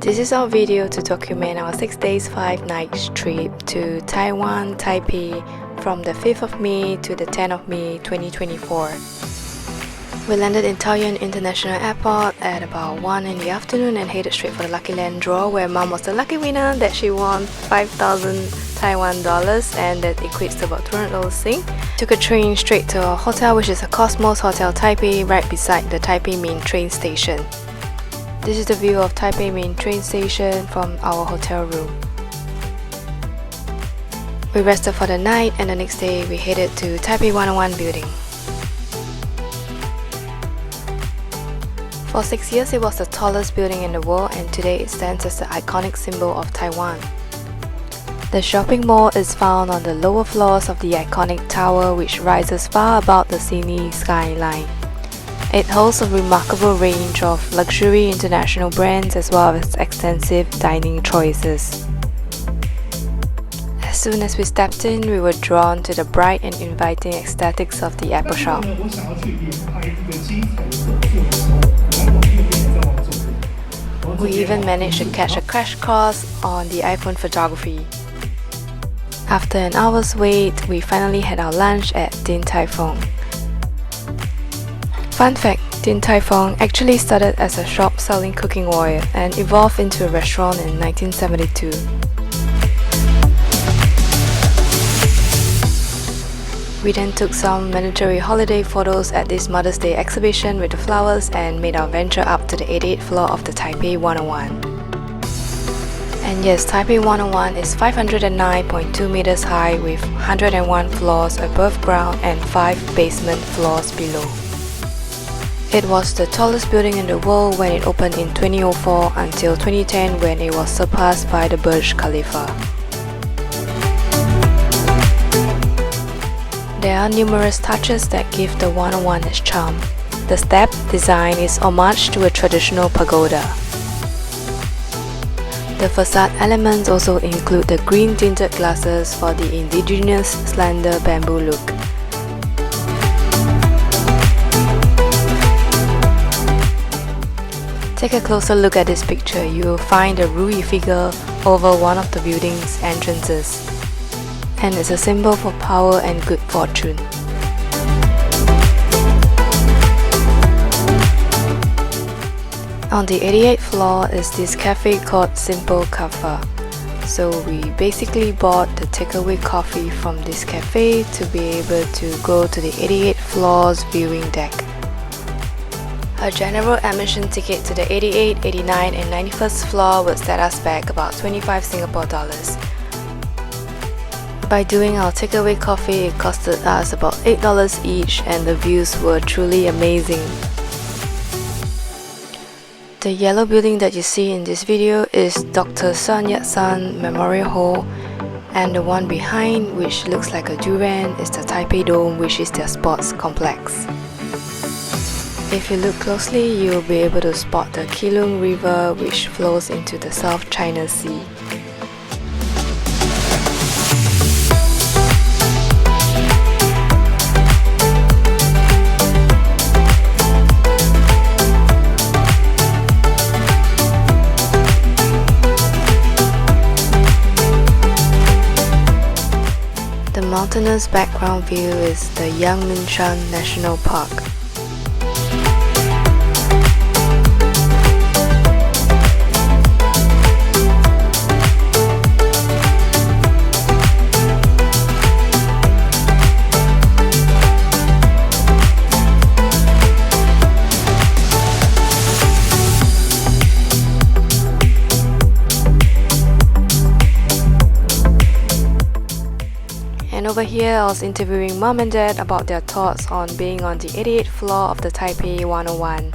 This is our video to document our 6 days 5 nights trip to Taiwan, Taipei from the 5th of May to the 10th of May 2024. We landed in Taoyuan International Airport at about 1 in the afternoon and headed straight for the Lucky Land draw where Mom was the lucky winner that she won 5,000 Taiwan dollars, and that equates to about $200 Sing. Took a train straight to our hotel, which is a Cosmos Hotel Taipei, right beside the Taipei main train station. This is the view of Taipei main train station from our hotel room. We rested for the night and the next day we headed to Taipei 101 building. For 6 years it was the tallest building in the world, and today it stands as the iconic symbol of Taiwan. The shopping mall is found on the lower floors of the iconic tower, which rises far above the scenic skyline. It holds a remarkable range of luxury international brands as well as extensive dining choices. As soon as we stepped in, we were drawn to the bright and inviting aesthetics of the Apple shop. We even managed to catch a crash course on the iPhone photography. After an hour's wait, we finally had our lunch at Din Tai Fung. Fun fact, Din Tai Fung actually started as a shop selling cooking oil and evolved into a restaurant in 1972. We then took some mandatory holiday photos at this Mother's Day exhibition with the flowers and made our venture up to the 88th floor of the Taipei 101. And yes, Taipei 101 is 509.2 meters high with 101 floors above ground and 5 basement floors below. It was the tallest building in the world when it opened in 2004 until 2010 when it was surpassed by the Burj Khalifa. There are numerous touches that give the 101 its charm. The step design is homage to a traditional pagoda. The facade elements also include the green tinted glasses for the indigenous slender bamboo look. Take a closer look at this picture. You will find a Rui figure over one of the building's entrances, and it's a symbol for power and good fortune. On the 88th floor is this cafe called Simple Cafe. So we basically bought the takeaway coffee from this cafe to be able to go to the 88th floor's viewing deck. A general admission ticket to the 88, 89 and 91st floor would set us back about 25 Singapore dollars. By doing our takeaway coffee, it costed us about $8 each, and the views were truly amazing. The yellow building that you see in this video is Dr. Sun Yat-sen Memorial Hall, and the one behind, which looks like a durian, is the Taipei Dome, which is their sports complex. If you look closely, you will be able to spot the Keelung River, which flows into the South China Sea. The mountainous background view is the Yangmingshan National Park. And over here, I was interviewing Mom and Dad about their thoughts on being on the 88th floor of the Taipei 101.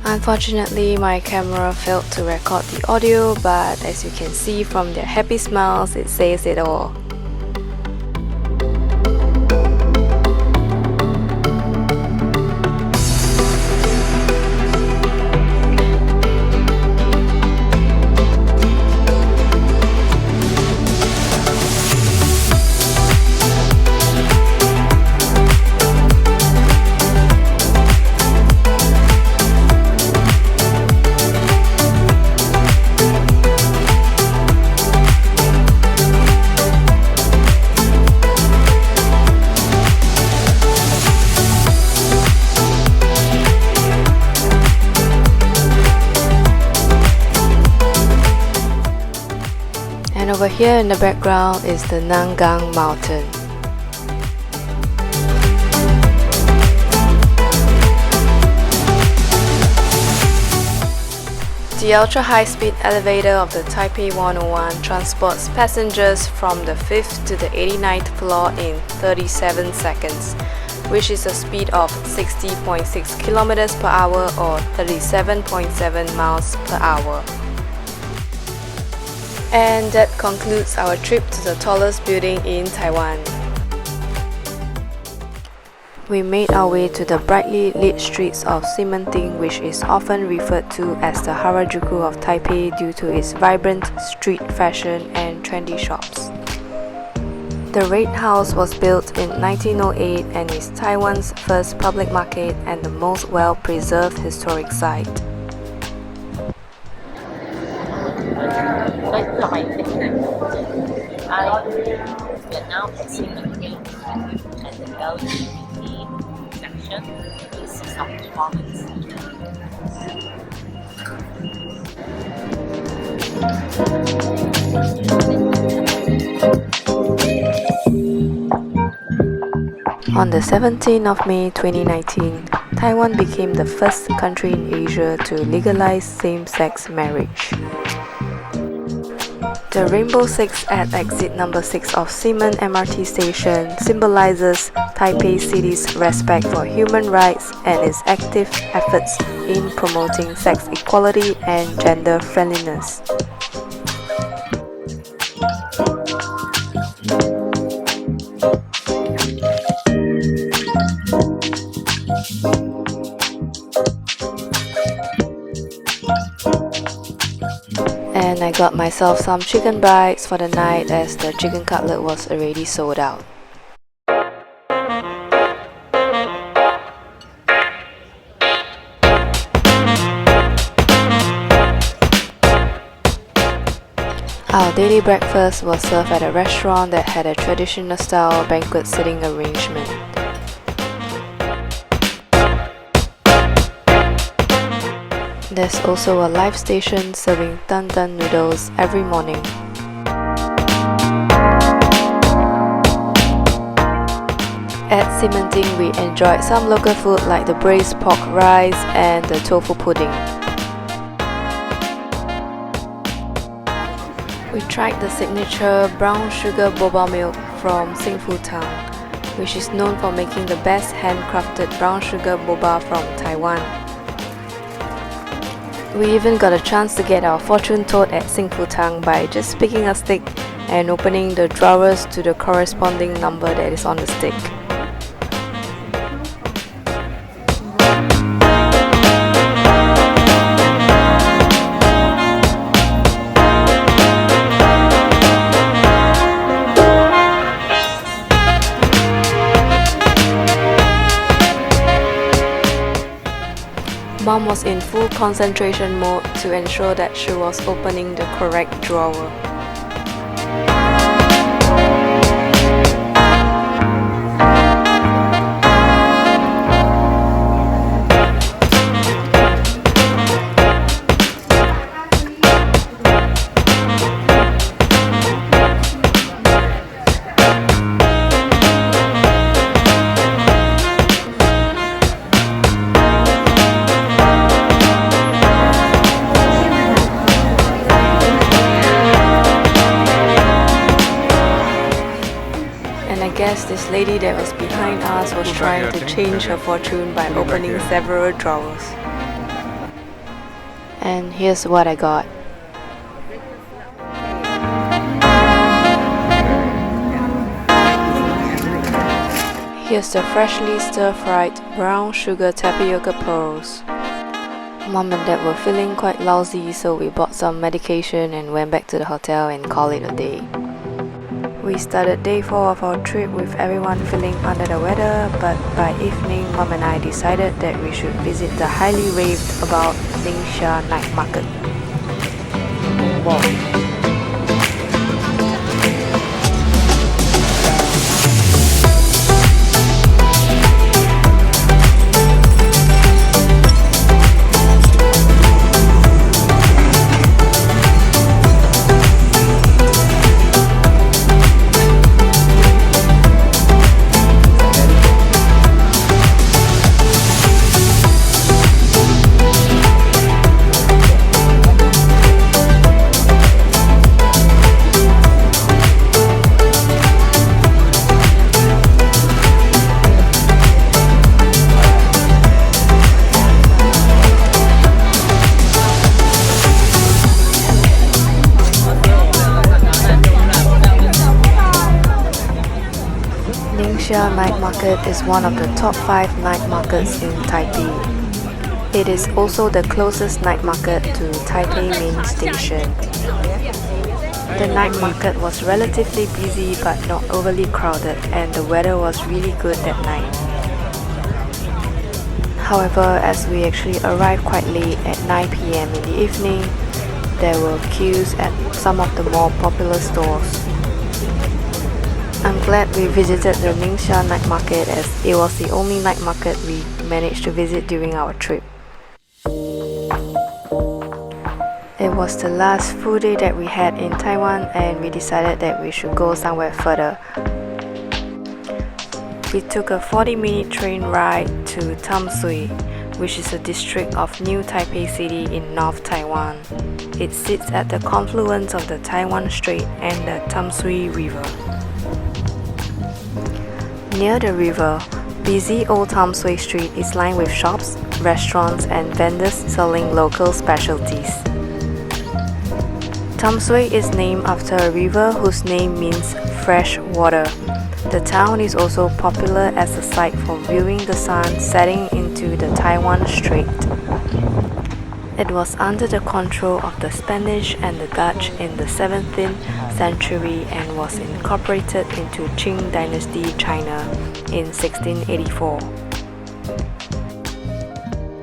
Unfortunately, my camera failed to record the audio, but as you can see from their happy smiles, it says it all. Over here in the background is the Nangang Mountain. The ultra-high-speed elevator of the Taipei 101 transports passengers from the 5th to the 89th floor in 37 seconds, which is a speed of 60.6 km per hour or 37.7 miles per hour. And that concludes our trip to the tallest building in Taiwan. We made our way to the brightly lit streets of Ximending, which is often referred to as the Harajuku of Taipei due to its vibrant street fashion and trendy shops. The Red House was built in 1908 and is Taiwan's first public market and the most well-preserved historic site. We are now at Ximending at the LGBT section. You see some performance. On the 17th of May 2019, Taiwan became the first country in Asia to legalize same-sex marriage. The Rainbow 6 at exit number 6 of Ximen MRT station symbolizes Taipei City's respect for human rights and its active efforts in promoting sex equality and gender friendliness. And I got myself some chicken bites for the night as the chicken cutlet was already sold out. Our daily breakfast was served at a restaurant that had a traditional style banquet seating arrangement. There's also a live station serving tan noodles every morning. At Ximending, we enjoyed some local food like the braised pork rice and the tofu pudding. We tried the signature brown sugar boba milk from Xingfu Town, which is known for making the best handcrafted brown sugar boba from Taiwan. We even got a chance to get our fortune told at Xingfu Tang by just picking a stick and opening the drawers to the corresponding number that is on the stick. Mom was in full concentration mode to ensure that she was opening the correct drawer. I guess this lady that was behind us was trying to change her fortune by opening several drawers. And here's what I got. Here's the freshly stir-fried brown sugar tapioca pearls. Mom and Dad were feeling quite lousy, so we bought some medication and went back to the hotel and called it a day. We started day 4 of our trip with everyone feeling under the weather, but by evening, Mom and I decided that we should visit the highly raved about Ningxia night market. Wow. Ningxia night market is one of the top 5 night markets in Taipei. It is also the closest night market to Taipei main station. The night market was relatively busy but not overly crowded, and the weather was really good that night. However, as we actually arrived quite late at 9 p.m. in the evening, there were queues at some of the more popular stores. I'm glad we visited the Ningxia night market, as it was the only night market we managed to visit during our trip. It was the last full day that we had in Taiwan, and we decided that we should go somewhere further. We took a 40-minute train ride to Tamsui, which is a district of New Taipei City in North Taiwan. It sits at the confluence of the Taiwan Strait and the Tamsui River. Near the river, busy Old Tamsui Street is lined with shops, restaurants, and vendors selling local specialties. Tamsui is named after a river whose name means fresh water. The town is also popular as a site for viewing the sun setting into the Taiwan Strait. It was under the control of the Spanish and the Dutch in the 17th century and was incorporated into Qing Dynasty China in 1684.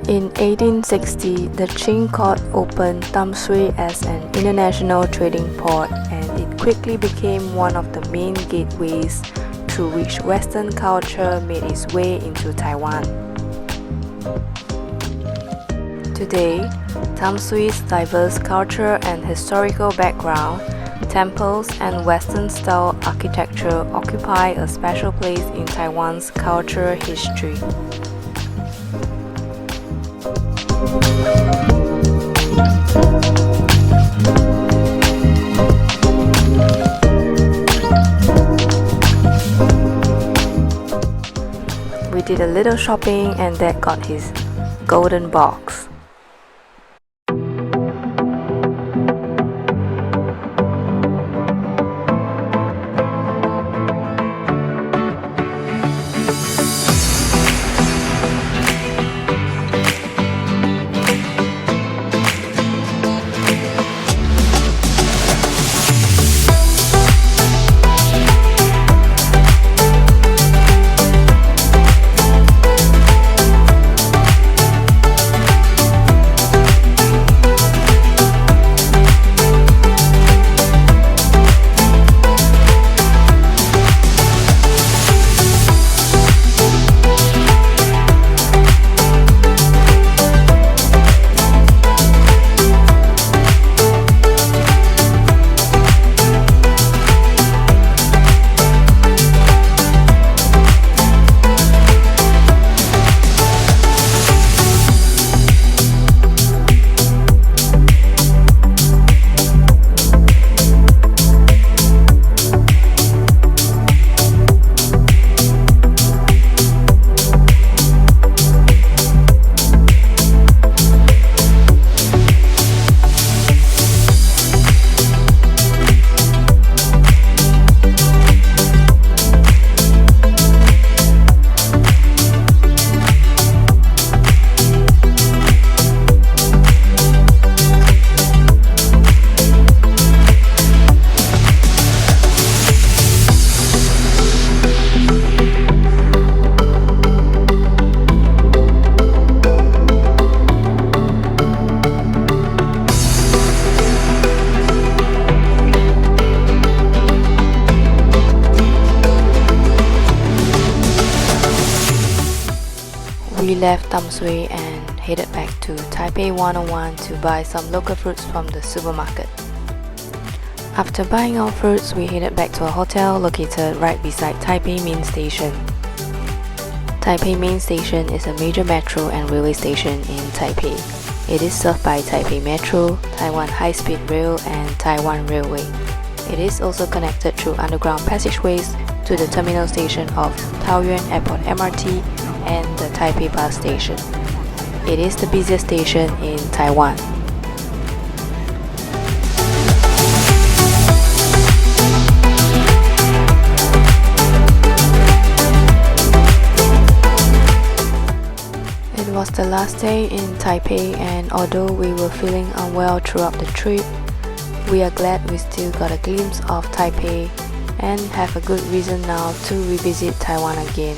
In 1860, the Qing court opened Tamsui as an international trading port, and it quickly became one of the main gateways through which Western culture made its way into Taiwan. Today, Tamsui's diverse culture and historical background, temples, and Western-style architecture occupy a special place in Taiwan's cultural history. We did a little shopping, and Dad got his golden box. We left Tamsui and headed back to Taipei 101 to buy some local fruits from the supermarket. After buying our fruits, we headed back to a hotel located right beside Taipei Main Station. Taipei Main Station is a major metro and railway station in Taipei. It is served by Taipei Metro, Taiwan High-Speed Rail, and Taiwan Railway. It is also connected through underground passageways to the terminal station of Taoyuan Airport MRT and the Taipei Bus Station. It is the busiest station in Taiwan. It was the last day in Taipei, and although we were feeling unwell throughout the trip, we are glad we still got a glimpse of Taipei and have a good reason now to revisit Taiwan again.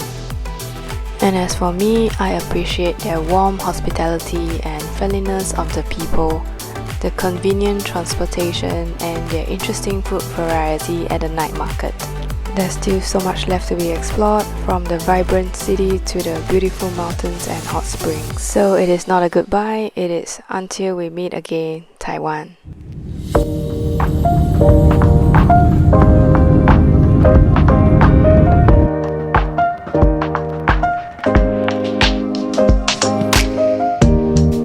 And as for me, I appreciate their warm hospitality and friendliness of the people, the convenient transportation, and their interesting food variety at the night market. There's still so much left to be explored, from the vibrant city to the beautiful mountains and hot springs. So it is not a goodbye, it is until we meet again, Taiwan.